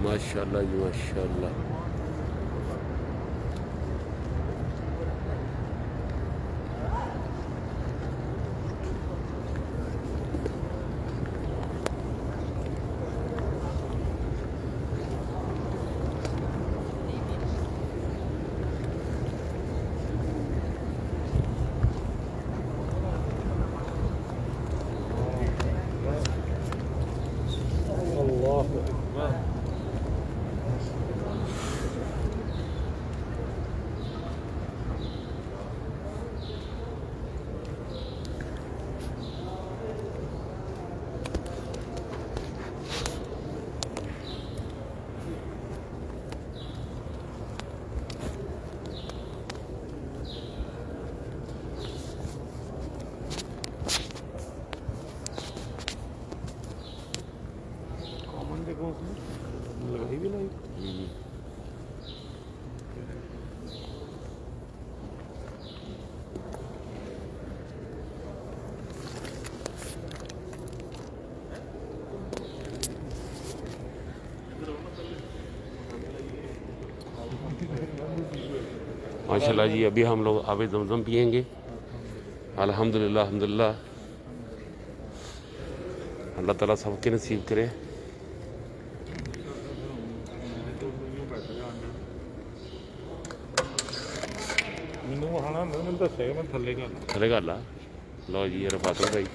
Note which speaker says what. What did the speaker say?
Speaker 1: माशाल्लाह जी माशाल्लाह।
Speaker 2: लगाई भी नहीं।
Speaker 1: माशाल्लाह जी। अभी हम लोग आबे ज़मज़म पिएंगे। अल्हम्दुलिल्लाह अल्हम्दुलिल्लाह। अल्लाह ताला सबके नसीब करे।
Speaker 2: मैनू आना मैं दसेगा मैं थले कर
Speaker 1: थले गल आ। लो जी रफाकत भाई।